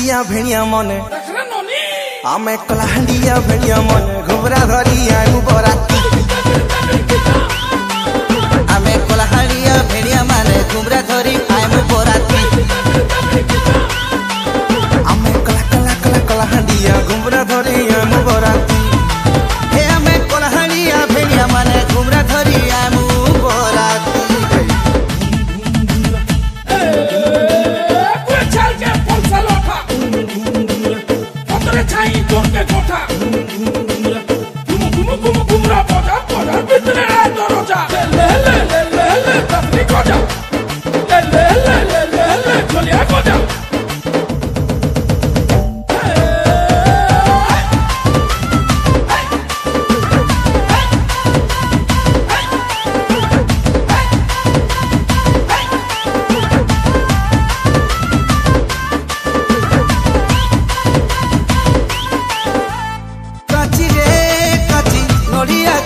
कलाहांडिया भेड़िया मने आमे कलाहांडिया भेड़िया मने घुबरा धरी आमु बराती आमे कलाहांडिया भेड़िया माने घुबरा धरी आमु बराती आमे कला कला कला कलाहांडिया घुबरा धरी आमु बराती हे आमे कलाहांडिया भेड़िया माने घुबरा धरी आमु बराती Donde gota, como cumra poda, poda, bitre doroja, le, tapni goja, le, jolia goja.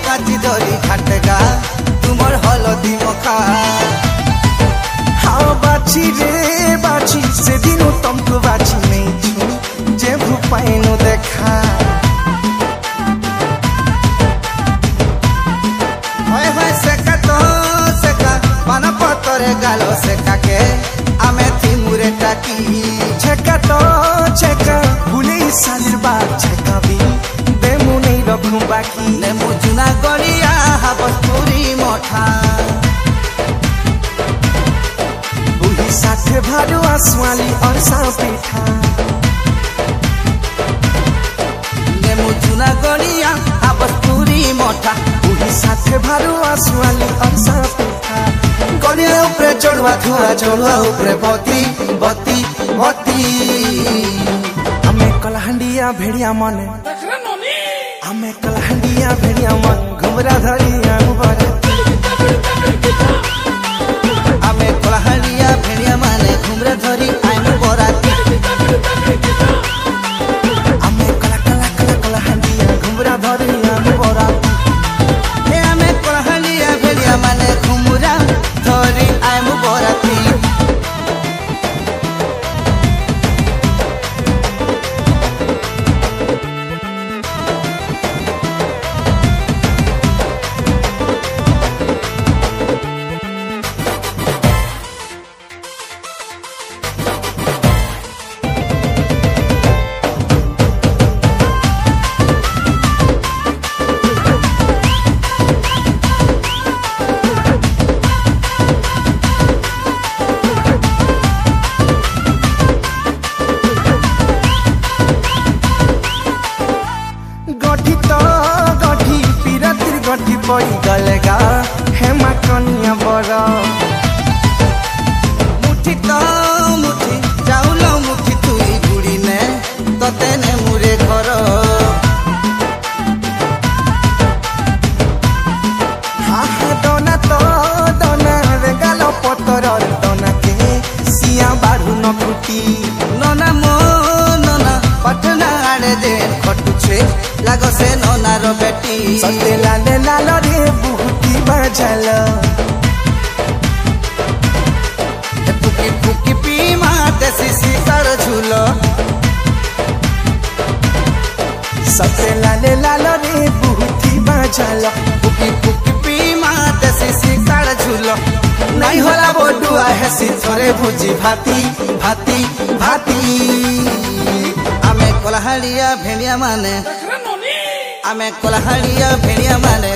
काची धरी खाटगा तुमर हलदी मखा हाँ बाछी रे बाछी से दिनों तुमको बाछी नहीं छू जे भूपाइनो देखा होय सेका तो सेका पाना पतरे गालो सेका के आमे थी मुरे टाकी छेका तो छेका भूले सालिर बाग छेका भी देमु नहीं रखूं बाकी नेमु चुना गड़िया हाबसपुरी मठा बुही साथे भालू आसवाली और सांपेठा नेमु चुना गड़िया हाबसपुरी मठा बुही साथे भालू आसवाली और सांपेठा गड़िया ऊपर चढ़वा थोड़ा चढ़वा ऊपर बती बती बती हमें कलाहांडिया भेड़िया मने आमे कलाहांडिया भेड़िया मन घुमरा धरी आमु बराती आमे कलाहांडिया भेड़िया माने घुमरा धरी आमु बराती आमे कला कला कला कलाहांडिया घुमरा धरी आमु बराती हे आमे कलाहांडिया भेड़िया माने घुमरा धरी आमु बराती गठी पड़ी गलेगा हेमा कनिया बड़ा मुठी तो मुठी चाउल मुठी तुई गुड़ी ने तते ने मुरे घर हाँ हाँ दोना तो दोना रेगालो पतर दोना के सिया बाढ़ू न फुटी नोना मो नोना पटना आड़े दे खटुछे लागो से नोना रो बेटी सते लाले लालो रे बुहुती बजल फुकी फुकी पी माते सिसी कर झूलो सते लाले लालो रे बुहुती बजल फुकी फुकी पी माते सिसी कर झूलो नहीं होला बोडुआ है सिथरे भुजी भाती भाती भाती आमे कलाहांडिया भेड़िया माने आमे कलाहांडिया भेड़िया माने